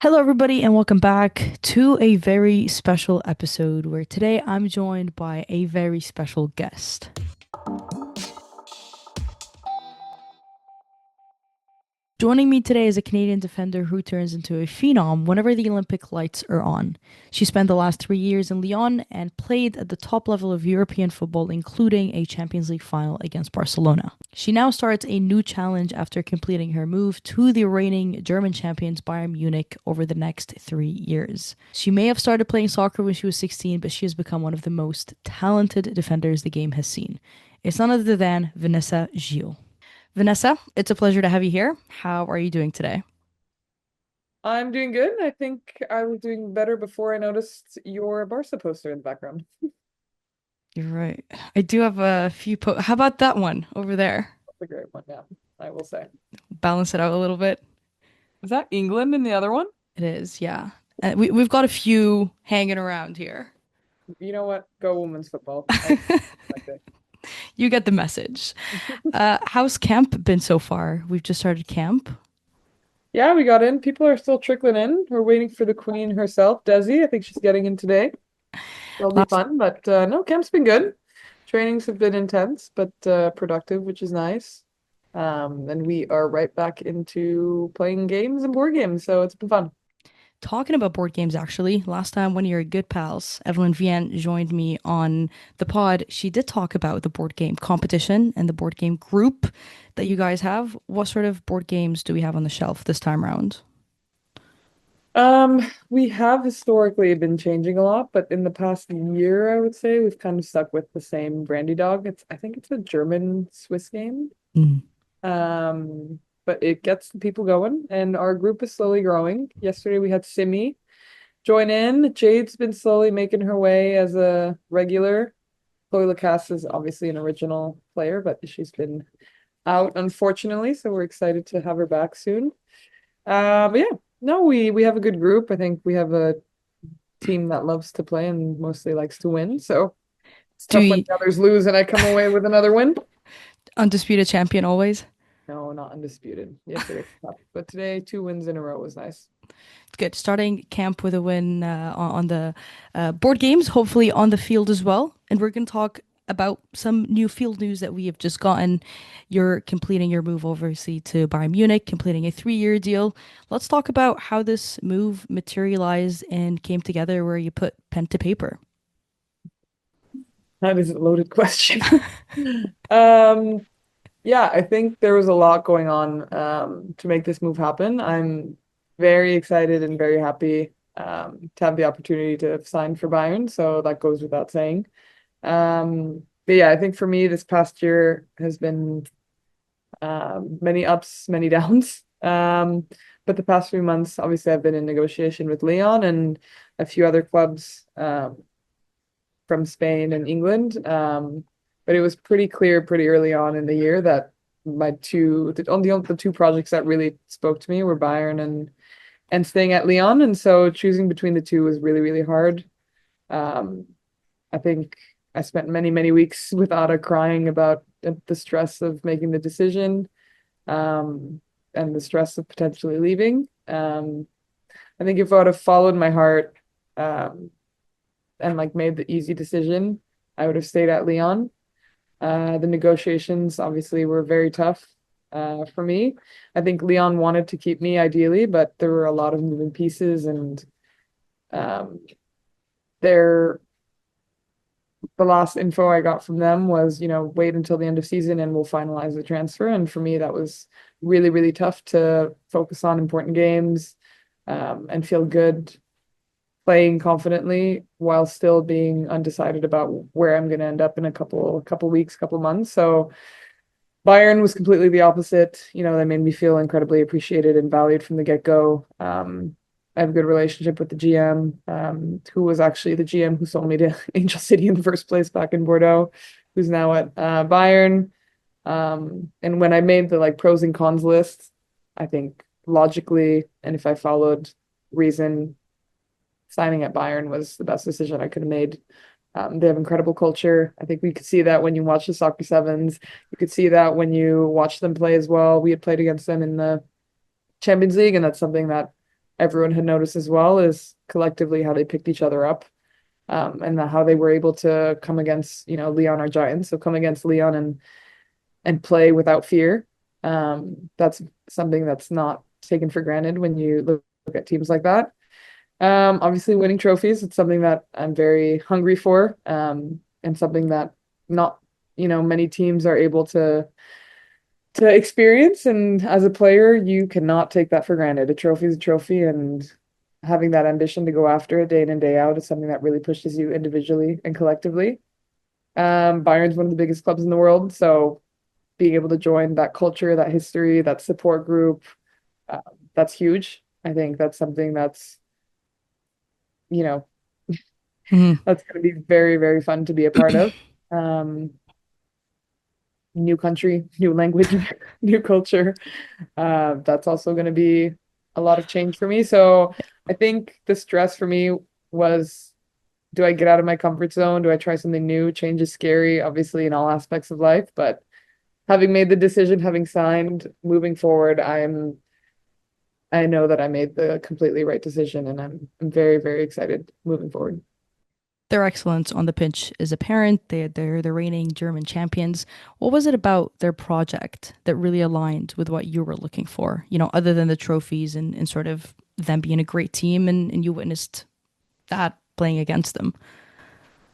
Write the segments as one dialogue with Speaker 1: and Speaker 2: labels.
Speaker 1: Hello, everybody, and welcome back to a very special episode where today I'm joined by a very special guest. Joining me today is a Canadian defender who turns into a phenom whenever the Olympic lights are on. She spent the last 3 years in Lyon and played at the top level of European football, including a Champions League final against Barcelona. She now starts a new challenge after completing her move to the reigning German champions Bayern Munich over the next 3 years. She may have started playing soccer when she was 16, but she has become one of the most talented defenders the game has seen. It's none other than Vanessa Gilles. Vanessa, it's a pleasure to have you here. How are you doing today?
Speaker 2: I'm doing good. I think I was doing better before I noticed your Barca poster in the background.
Speaker 1: You're right. I do have a few How about that one over there?
Speaker 2: That's a great one, yeah, I will say.
Speaker 1: Balance it out a little bit.
Speaker 2: Is that England in the other one?
Speaker 1: It is, yeah. We've got a few hanging around here.
Speaker 2: You know what? Go women's football. I like it.
Speaker 1: You get the message. How's camp been so far? We've just started camp.
Speaker 2: Yeah, we got in. People are still trickling in. We're waiting for the queen herself, Desi. I think she's getting in today. It'll be
Speaker 1: Last
Speaker 2: fun, but no, camp's been good. Trainings have been intense, but productive, which is nice. And we are right back into playing games and board games, so it's been fun.
Speaker 1: Talking about board games, actually, last time one of your good pals, Evelyn Vienne, joined me on the pod, she did talk about the board game competition and the board game group that you guys have. What sort of board games do we have on the shelf this time around?
Speaker 2: We have historically been changing a lot, but in the past year, I would say we've kind of stuck with the same Brandy Dog. I think it's a German Swiss game.
Speaker 1: Mm.
Speaker 2: But it gets the people going, and our group is slowly growing. Yesterday we had Simi join in. Jade's been slowly making her way as a regular. Chloe Lacasse is obviously an original player, but she's been out unfortunately, so we're excited to have her back soon. But yeah, no, we have a good group. I think we have a team that loves to play and mostly likes to win. So it's
Speaker 1: Do
Speaker 2: tough when
Speaker 1: we
Speaker 2: the others lose and I come away with another win.
Speaker 1: undisputed champion always?
Speaker 2: No, not undisputed. Yesterday was tough, but today 2 wins in a row was nice.
Speaker 1: Good. Starting camp with a win on the board games, hopefully on the field as well. And we're going to talk about some new field news that we have just gotten. You're completing your move overseas to Bayern Munich, completing a 3 year deal. Let's talk about how this move materialized and came together where you put pen to paper.
Speaker 2: That is a loaded question. Um, yeah, I think there was a lot going on to make this move happen. I'm very excited and very happy to have the opportunity to sign for Bayern, so that goes without saying. But yeah, I think for me, this past year has been many ups, many downs. But the past few months, obviously, I've been in negotiation with Lyon and a few other clubs from Spain and England. But it was pretty clear pretty early on in the year that the two projects that really spoke to me were Bayern and staying at Lyon. And so choosing between the two was really, really hard. Um, I think I spent many, many weeks with Ada crying about the stress of making the decision, and the stress of potentially leaving. I think if I would have followed my heart, and like made the easy decision, I would have stayed at Lyon. The negotiations obviously were very tough for me. I think Lyon wanted to keep me ideally, but there were a lot of moving pieces, and um, their the last info I got from them was, wait until the end of season and we'll finalize the transfer. And for me, that was really, really tough to focus on important games, and feel good playing confidently while still being undecided about where I'm going to end up in a couple weeks, couple months. So Bayern was completely the opposite. They made me feel incredibly appreciated and valued from the get-go. I have a good relationship with the GM, who was actually the GM who sold me to Angel City in the first place back in Bordeaux, who's now at Bayern. And when I made the like pros and cons list, I think logically, and if I followed reason, signing at Bayern was the best decision I could have made. They have incredible culture. I think we could see that when you watch the Soccer Sevens. You could see that when you watch them play as well. We had played against them in the Champions League, and that's something that everyone had noticed as well is collectively how they picked each other up, and how they were able to come against, Lyon or Giants. So come against Lyon and play without fear. That's something that's not taken for granted when you look at teams like that. Obviously winning trophies, it's something that I'm very hungry for, and something that not, many teams are able to experience. And as a player, you cannot take that for granted. A trophy is a trophy, and having that ambition to go after it day in and day out is something that really pushes you individually and collectively. Bayern's one of the biggest clubs in the world, so being able to join that culture, that history, that support group, uh, that's huge. I think that's something that's, you know,
Speaker 1: Mhm.
Speaker 2: that's going to be very, very fun to be a part of. Um, New country, new language, new culture. That's also going to be a lot of change for me. So I think the stress for me was, do I get out of my comfort zone? Do I try something new? Change is scary, obviously, in all aspects of life. But having made the decision, having signed, moving forward, I know that I made the completely right decision, and I'm very, very excited moving forward.
Speaker 1: Their excellence on the pitch is apparent. They're the reigning German champions. What was it about their project that really aligned with what you were looking for? Other than the trophies and sort of them being a great team and you witnessed that playing against them.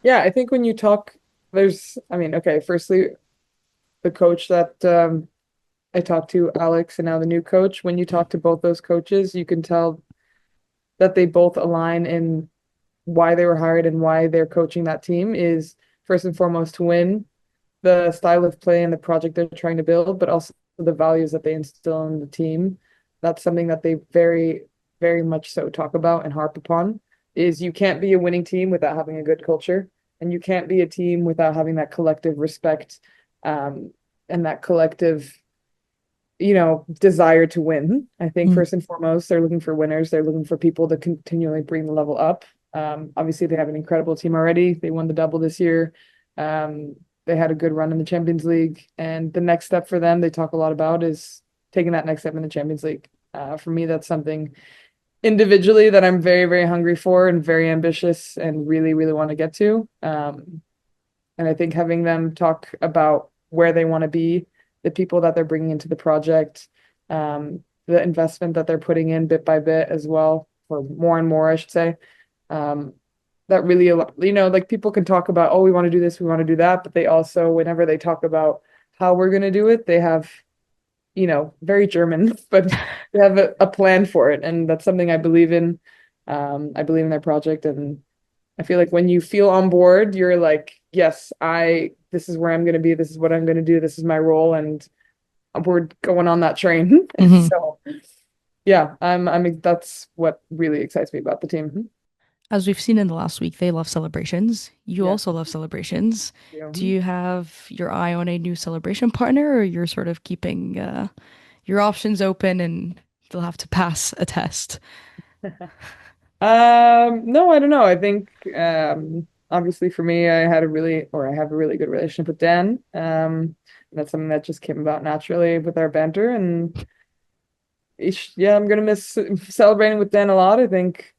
Speaker 2: Yeah, I think when you talk, I mean, okay, firstly, the coach that I talked to, Alex, and now the new coach, when you talk to both those coaches, you can tell that they both align in why they were hired and why they're coaching that team is first and foremost to win, the style of play and the project they're trying to build, but also the values that they instill in the team. That's something that they very, very much so talk about and harp upon is you can't be a winning team without having a good culture, and you can't be a team without having that collective respect, and that collective, desire to win. I think
Speaker 1: Mm.
Speaker 2: first and foremost, they're looking for winners. They're looking for people to continually bring the level up. Obviously, they have an incredible team already. They won the double this year. They had a good run in the Champions League. And the next step for them, they talk a lot about, is taking that next step in the Champions League. For me, that's something individually that I'm very, very hungry for and very ambitious and really, really want to get to. And I think having them talk about where they want to be, the people that they're bringing into the project, the investment that they're putting in bit by bit as well, or more and more, I should say. Um, that really, like people can talk about, oh, we want to do this, we want to do that, but they also, whenever they talk about how we're going to do it, they have, very German, but they have a plan for it. And that's something I believe in. I believe in their project, and I feel like when you feel on board, you're like, yes, this is where I'm going to be. This is what I'm going to do. This is my role. And we're going on that train.
Speaker 1: Hmm.
Speaker 2: So yeah, that's what really excites me about the team.
Speaker 1: As we've seen in the last week, they love celebrations. You
Speaker 2: Yeah.
Speaker 1: also love celebrations. Do
Speaker 2: Yeah.
Speaker 1: you have your eye on a new celebration partner, or you're sort of keeping your options open and they'll have to pass a test?
Speaker 2: No, I don't know. I think obviously for me, I have a really good relationship with Dan. That's something that just came about naturally with our banter, and yeah, I'm gonna miss celebrating with Dan a lot. I think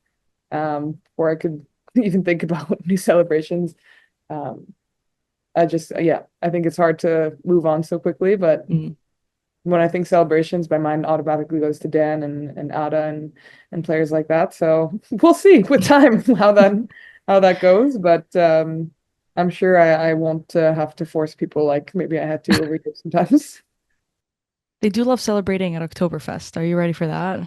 Speaker 2: before I could even think about new celebrations. Um, yeah, I think it's hard to move on so quickly, but
Speaker 1: Mm.
Speaker 2: when I think celebrations, my mind automatically goes to Dan and Ada and players like that. So we'll see with time how that goes. But I'm sure I won't have to force people like maybe I had to over here sometimes.
Speaker 1: They do love celebrating at Oktoberfest. Are you ready for that?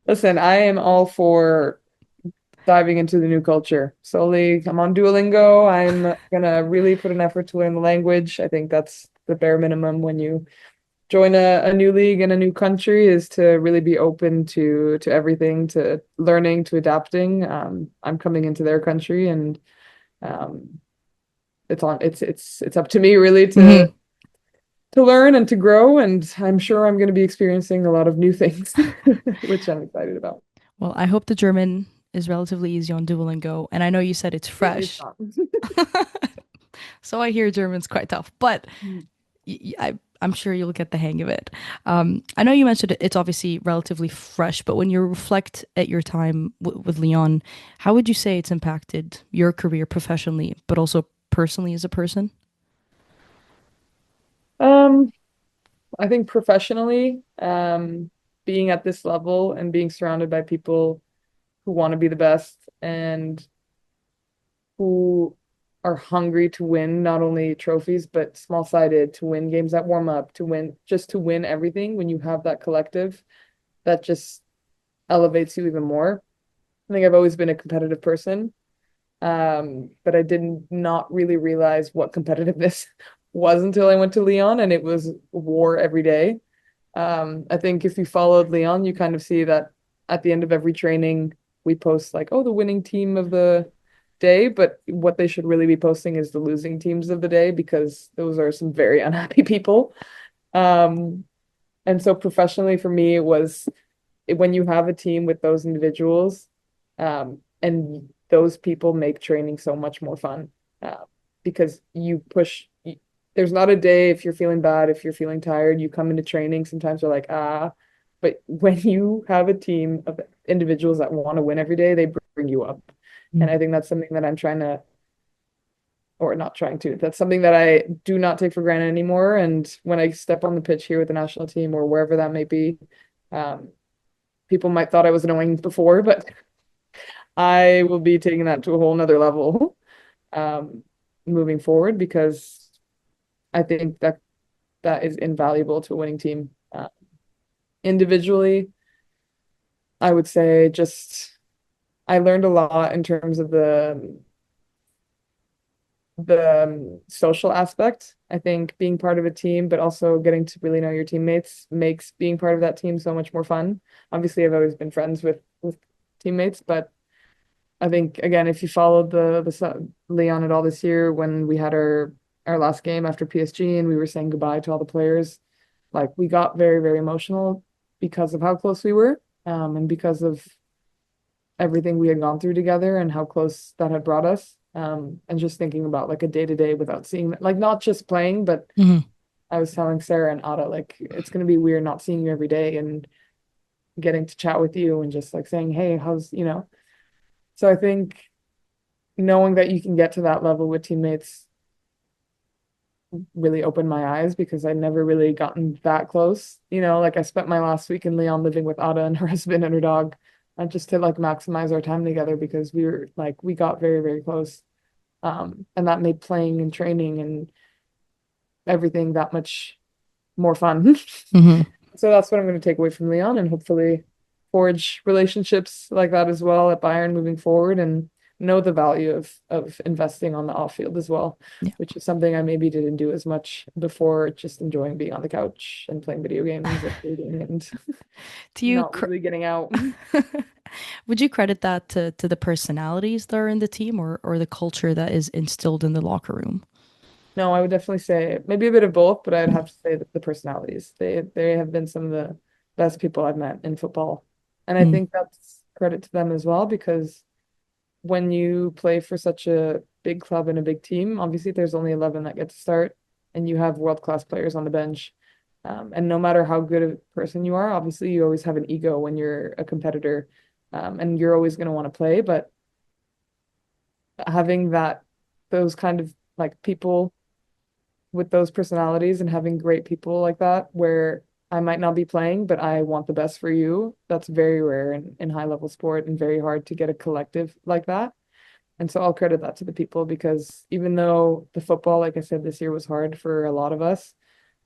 Speaker 2: Listen, I am all for diving into the new culture. Slowly, I'm on Duolingo. I'm gonna really put an effort to learn the language. I think that's the bare minimum when you join a new league in a new country, is to really be open to everything, to learning, to adapting. I'm coming into their country, and um, it's up to me really
Speaker 1: Hmm.
Speaker 2: to learn and to grow, and I'm sure I'm going to be experiencing a lot of new things, which I'm excited about.
Speaker 1: Well, I hope the German is relatively easy on Duolingo, and I know you said it's
Speaker 2: It's
Speaker 1: fresh,
Speaker 2: not.
Speaker 1: so I hear German's quite tough. But I'm sure you'll get the hang of it. I know you mentioned it's obviously relatively fresh, but when you reflect at your time with Lyon, how would you say it's impacted your career professionally, but also personally as a person?
Speaker 2: Um, I think professionally, being at this level and being surrounded by people who want to be the best and who are hungry to win not only trophies but small-sided, to win games that warm up, to win just to win everything. When you have that collective, that just elevates you even more. I think I've always been a competitive person, but I did not really realize what competitiveness was until I went to Lyon, and it was war every day. I think if you followed Lyon, you kind of see that at the end of every training, we post like, oh, the winning team of the day, but what they should really be posting is the losing teams of the day because those are some very unhappy people. Um, and so professionally for me, it was when you have a team with those individuals, and those people make training so much more fun, because you push. There's not a day if you're feeling bad, if you're feeling tired, you come into training. Sometimes you're like, ah, but when you have a team of individuals that want to win every day, they bring you up. And I think that's something that I'm trying to, or not trying to, that's something that I do not take for granted anymore. And when I step on the pitch here with the national team or wherever that may be, um, people might thought I was annoying before, but I will be taking that to a whole nother level, um, moving forward because I think that that is invaluable to a winning team. Individually, I would say just I learned a lot in terms of the social aspect. I think being part of a team, but also getting to really know your teammates makes being part of that team so much more fun. Obviously, I've always been friends with teammates, but I think again, if you followed the Leon at all this year when we had our last game after PSG and we were saying goodbye to all the players, like we got very, very emotional because of how close we were, and because of everything we had gone through together and how close that had brought us. And just thinking about like a day to day without seeing like not just playing, but
Speaker 1: Hmm.
Speaker 2: I was telling Sarah and Ada like it's gonna be weird not seeing you every day and getting to chat with you and just like saying, hey, how's So I think knowing that you can get to that level with teammates really opened my eyes because I'd never really gotten that close. Like I spent my last week in Lyon living with Ada and her husband and her dog, and just to like maximize our time together because we got very, very close. And that made playing and training and everything that much more fun.
Speaker 1: Hmm.
Speaker 2: So that's what I'm going to take away from Lyon and hopefully forge relationships like that as well at Bayern moving forward and know the value of investing on the off field as well,
Speaker 1: Yeah.
Speaker 2: which is something I maybe didn't do as much before, just enjoying being on the couch and playing video games and reading and
Speaker 1: Do you
Speaker 2: not
Speaker 1: cr
Speaker 2: really getting out.
Speaker 1: would you credit that to the personalities that are in the team or the culture that is instilled in the locker room?
Speaker 2: No, I would definitely say maybe a bit of both, but I'd have to say that the personalities. They have been some of the best people I've met in football. And I
Speaker 1: Mm.
Speaker 2: think that's credit to them as well because when you play for such a big club and a big team, obviously there's only 11 that get to start and you have world-class players on the bench. And no matter how good a person you are, obviously you always have an ego when you're a competitor, and you're always going to want to play. But having those kind of like people with those personalities and having great people like that, where I might not be playing, but I want the best for you, that's very rare in high level sport and very hard to get a collective like that. And so I'll credit that to the people because even though the football, like I said, this year was hard for a lot of us,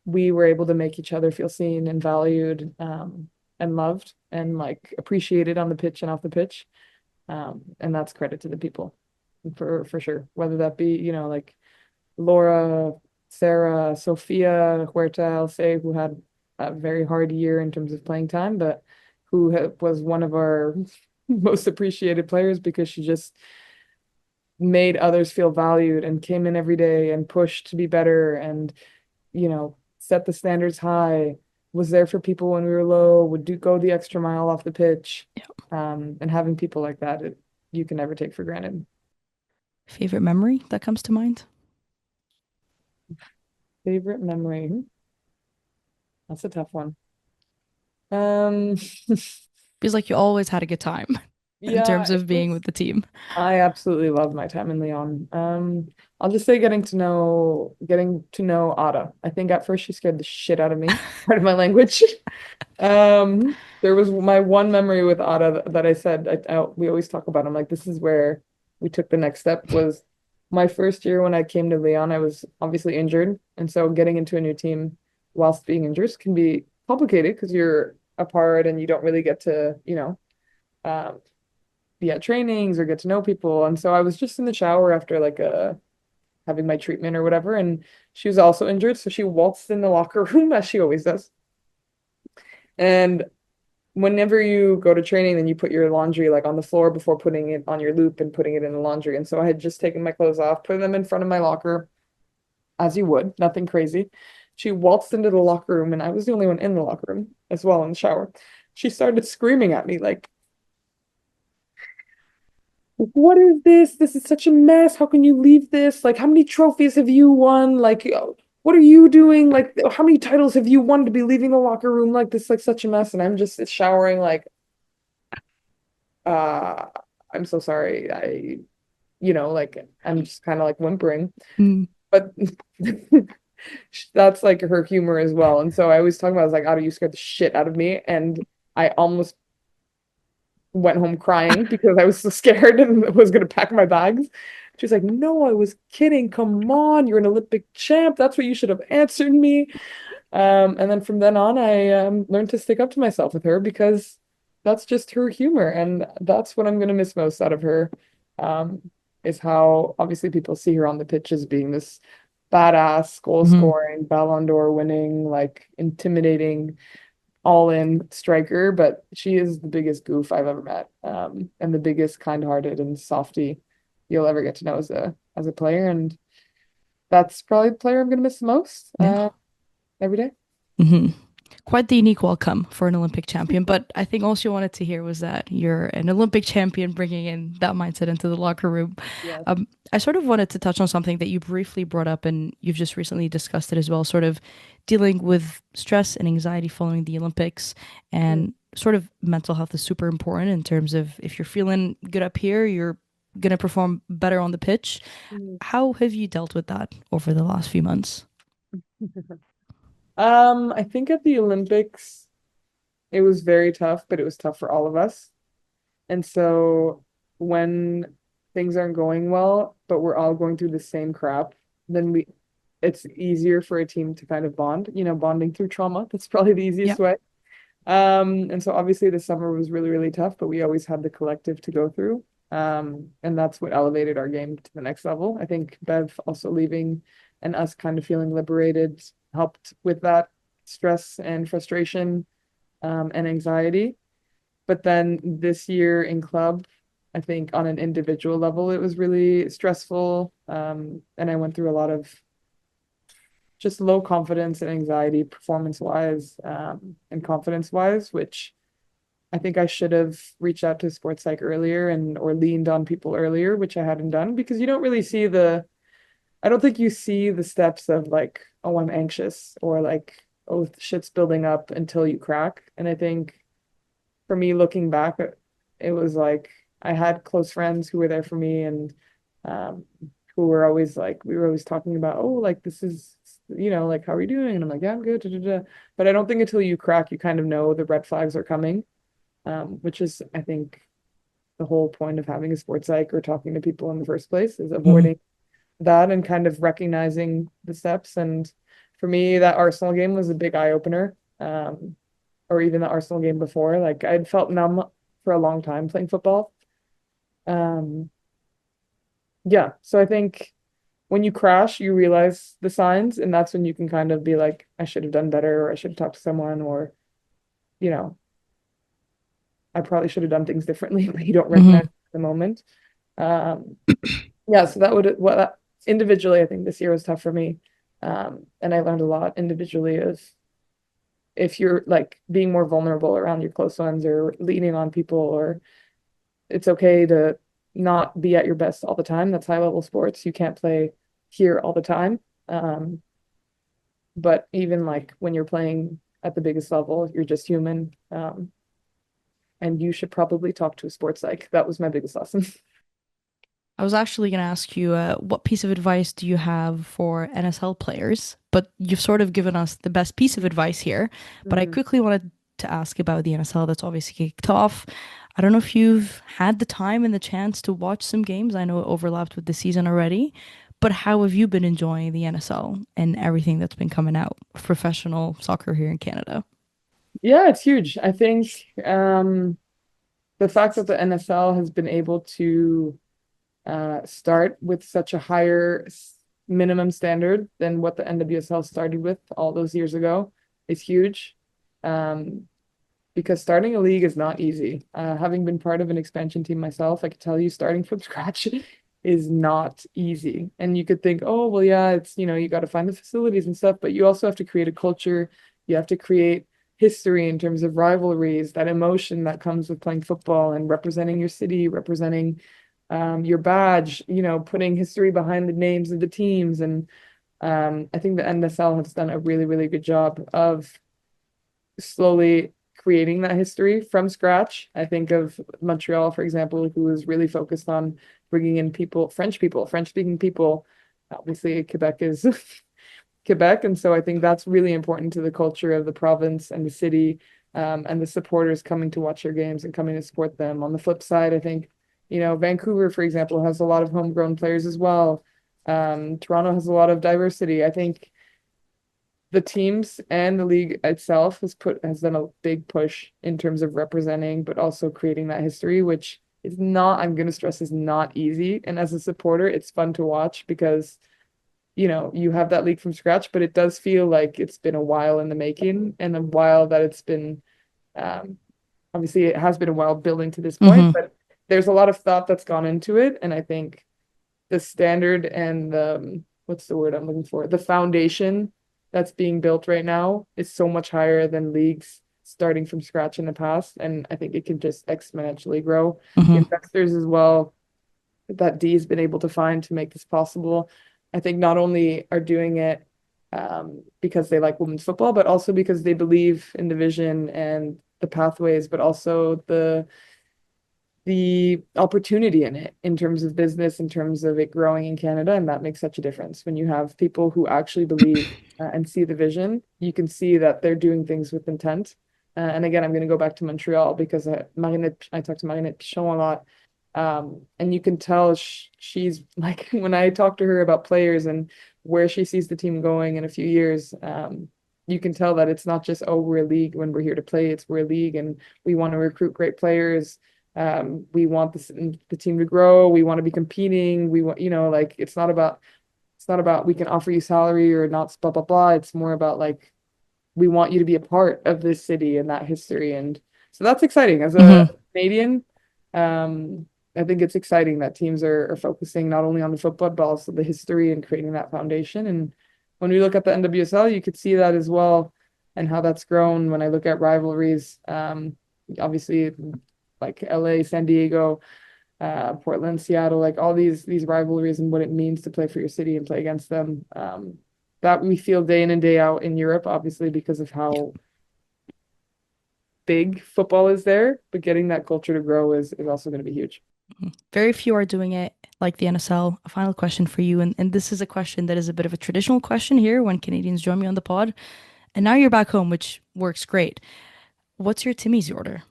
Speaker 2: we were able to make each other feel seen and valued, and loved and like appreciated on the pitch and off the pitch. And that's credit to the people for sure. Whether that be, like Laura, Sarah, Sophia, Huerta, I'll say, who had a very hard year in terms of playing time, but who was one of our most appreciated players because she just made others feel valued and came in every day and pushed to be better and, set the standards high, was there for people when we were low, would go the extra mile off the pitch. And having people like that, you can never take for granted.
Speaker 1: Favorite memory that comes to mind?
Speaker 2: Favorite memory. That's a tough one. Um,
Speaker 1: Feels like you always had a good time in
Speaker 2: yeah,
Speaker 1: terms of being with the team.
Speaker 2: I absolutely love my time in Lyon. I'll just say getting to know Ada. I think at first she scared the shit out of me. Part of my language. There was my one memory with Ada that I said we always talk about. I'm like, this is where we took the next step. Was my first year when I came to Lyon. I was obviously injured, and so getting into a new team whilst being injured can be complicated because you're apart and you don't really get to, um, be at trainings or get to know people. And so I was just in the shower after like having my treatment or whatever, and she was also injured, so she waltzed in the locker room as she always does. And whenever you go to training, then you put your laundry like on the floor before putting it on your loop and putting it in the laundry. And so I had just taken my clothes off, put them in front of my locker, as you would, nothing crazy. She waltzed into the locker room, and I was the only one in the locker room as well in the shower. She started screaming at me like, what is this? This is such a mess. How can you leave this? Like, how many trophies have you won? Like, what are you doing? Like, how many titles have you won to be leaving the locker room like this? Like, such a mess. And I'm just showering, like, uh, I'm so sorry. Like, I'm just kind of like whimpering.
Speaker 1: Mm.
Speaker 2: But that's like her humor as well. And so I always talk about, I was like, Otto, you scared the shit out of me. And I almost went home crying because I was so scared and was going to pack my bags. She was like, no, I was kidding. Come on, you're an Olympic champ. That's what you should have answered me. And then from then on, I learned to stick up to myself with her because that's just her humor. And that's what I'm going to miss most out of her, um, is how obviously people see her on the pitch as being this badass, goal
Speaker 1: Mhm.
Speaker 2: scoring, Ballon d'Or winning, like intimidating all in striker, but she is the biggest goof I've ever met, and the biggest kind-hearted and softy you'll ever get to know as a player. And that's probably the player I'm gonna miss the most,
Speaker 1: Yeah.
Speaker 2: every day.
Speaker 1: Hmm. Quite the unique welcome for an Olympic champion. But I think all she wanted to hear was that you're an Olympic champion bringing in that mindset into the locker room.
Speaker 2: Yes.
Speaker 1: I sort of wanted to touch on something that you briefly brought up and you've just recently discussed it as well, sort of dealing with stress and anxiety following the Olympics
Speaker 2: Mm,
Speaker 1: and sort of mental health is super important in terms of if you're feeling good up here, you're going to perform better on the pitch.
Speaker 2: mm.
Speaker 1: How have you dealt with that over the last few months?
Speaker 2: I think at the Olympics it was very tough, but it was tough for all of us. And so when things aren't going well, but we're all going through the same crap, then it's easier for a team to kind of bond, bonding through trauma. That's probably the
Speaker 1: Yeah.
Speaker 2: easiest way. And so obviously the summer was really, really tough, but we always had the collective to go through. And that's what elevated our game to the next level. I think Bev also leaving and us kind of feeling liberated helped with that stress and frustration, and anxiety. But then this year in club, I think on an individual level, it was really stressful. And I went through a lot of just low confidence and anxiety performance wise, and confidence wise, which I think I should have reached out to sports psych earlier and or leaned on people earlier, which I hadn't done because you don't really see I don't think you see the steps of like, oh, I'm anxious or like, oh, shit's building up until you crack. And I think for me, looking back, it was like I had close friends who were there for me and, who were always like, we were always talking about, oh, like this is, like, how are you doing? And I'm like, yeah, I'm good. Da, da, da. But I don't think until you crack, you kind of know the red flags are coming, which is, I think, the whole point of having a sports psych or talking to people in the first place is
Speaker 1: Mhm.
Speaker 2: avoiding that and kind of recognizing the steps. And for me, that Arsenal game was a big eye opener. Or even the Arsenal game before, like I'd felt numb for a long time playing football. Um, yeah, so I think when you crash, you realize the signs, and that's when you can kind of be like, I should have done better, or I should have talked to someone, or, you know, I probably should have done things differently, but you don't recognize
Speaker 1: Mhm.
Speaker 2: it at the moment. Um, yeah, so that would individually, I think this year was tough for me. And I learned a lot individually of if you're like being more vulnerable around your close ones or leaning on people, or it's okay to not be at your best all the time. That's high level sports. You can't play here all the time. But even like when you're playing at the biggest level. You're just human. And you should probably talk to a sports psych. That was my biggest lesson.
Speaker 1: I was actually going to ask you, what piece of advice do you have for NSL players? But you've sort of given us the best piece of advice here. But I
Speaker 2: Mhm.
Speaker 1: quickly wanted to ask about the NSL that's obviously kicked off. I don't know if you've had the time and the chance to watch some games. I know it overlapped with the season already. But how have you been enjoying the NSL and everything that's been coming out of professional soccer here in Canada?
Speaker 2: Yeah, it's huge. I think the fact that the NFL has been able to start with such a higher minimum standard than what the NWSL started with all those years ago is huge. Um, because starting a league is not easy. Having been part of an expansion team myself, I can tell you starting from scratch is not easy. And you could think, oh, well, yeah, it's, you got to find the facilities and stuff, but you also have to create a culture. You have to create history in terms of rivalries, that emotion that comes with playing football and representing your city, representing your badge, putting history behind the names of the teams. And I think the NSL has done a really, really good job of slowly creating that history from scratch. I think of Montreal, for example, who was really focused on bringing in people, French-speaking people. Obviously, Quebec is Quebec, and so I think that's really important to the culture of the province and the city, and the supporters coming to watch their games and coming to support them. On the flip side, I think, Vancouver, for example, has a lot of homegrown players as well. Toronto has a lot of diversity. I think the teams and the league itself has done a big push in terms of representing, but also creating that history, which is not, I'm going to stress, is not easy. And as a supporter, it's fun to watch because, you have that league from scratch, but it does feel like it's been a while in the making and a while that it's been, um, obviously it has been a while building to this point,
Speaker 1: Mm-hmm.
Speaker 2: but there's a lot of thought that's gone into it. And I think the standard and what's the word I'm looking for? The foundation that's being built right now is so much higher than leagues starting from scratch in the past. And I think it can just exponentially grow. The
Speaker 1: Mm-hmm.
Speaker 2: investors as well that D has been able to find to make this possible. I think not only are doing it because they like women's football, but also because they believe in the vision and the pathways, but also the opportunity in it in terms of business, in terms of it growing in Canada. And that makes such a difference. When you have people who actually believe and see the vision, you can see that they're doing things with intent. And again, I'm going to go back to Montreal because I talked to Marinette Pichon a lot. And you can tell she's like, when I talk to her about players and where she sees the team going in a few years, you can tell that it's not just, oh, we're a league when we're here to play, it's we're a league and we want to recruit great players. We want the team to grow. We want to be competing. We want, like it's not about we can offer you salary or not, blah blah blah. It's more about like we want you to be a part of this city and that history. And so that's exciting. As a
Speaker 1: Mm-hmm.
Speaker 2: Canadian, I think it's exciting that teams are focusing not only on the football, but also the history and creating that foundation. And when we look at the NWSL, you could see that as well and how that's grown. When I look at rivalries, obviously like LA, San Diego, Portland, Seattle, like all these rivalries and what it means to play for your city and play against them. That we feel day in and day out in Europe, obviously because of how big football is there, but getting that culture to grow is also going to be huge.
Speaker 1: Very few are doing it like the NSL. A final question for you, and this is a question that is a bit of a traditional question here when Canadians join me on the pod. And now you're back home, which works great. What's your Timmy's order?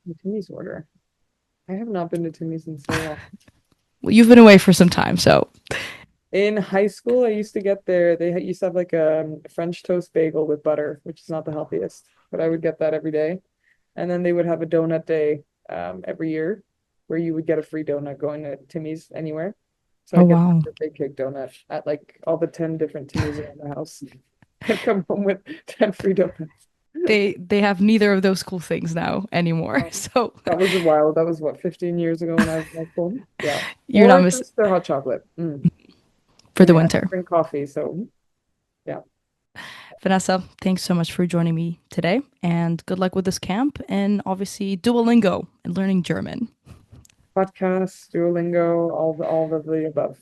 Speaker 2: The Timmy's order. I have not been to Timmy's in so long.
Speaker 1: Well, you've been away for some time, so
Speaker 2: In high school, I used to get there. They used to have like a French toast bagel with butter, which is not the healthiest, but I would get that every day. And then they would have a donut day every year where you would get a free donut going to Timmy's anywhere. So
Speaker 1: oh
Speaker 2: I'd get
Speaker 1: wow.
Speaker 2: the big cake donut at like all the 10 different Timmy's around the house. I'd come home with 10 free donuts.
Speaker 1: They have neither of those cool things now anymore.
Speaker 2: Um,
Speaker 1: So
Speaker 2: that was a while. That was what, 15 years ago when I was in high school? Yeah.
Speaker 1: you're not
Speaker 2: Or
Speaker 1: missing
Speaker 2: just their hot chocolate.
Speaker 1: for
Speaker 2: And
Speaker 1: the
Speaker 2: yeah, I
Speaker 1: winter.
Speaker 2: don't drink coffee, so yeah.
Speaker 1: Vanessa, thanks so much for joining me today and good luck with this camp and obviously Duolingo and learning German.
Speaker 2: Podcast, Duolingo, all of the above.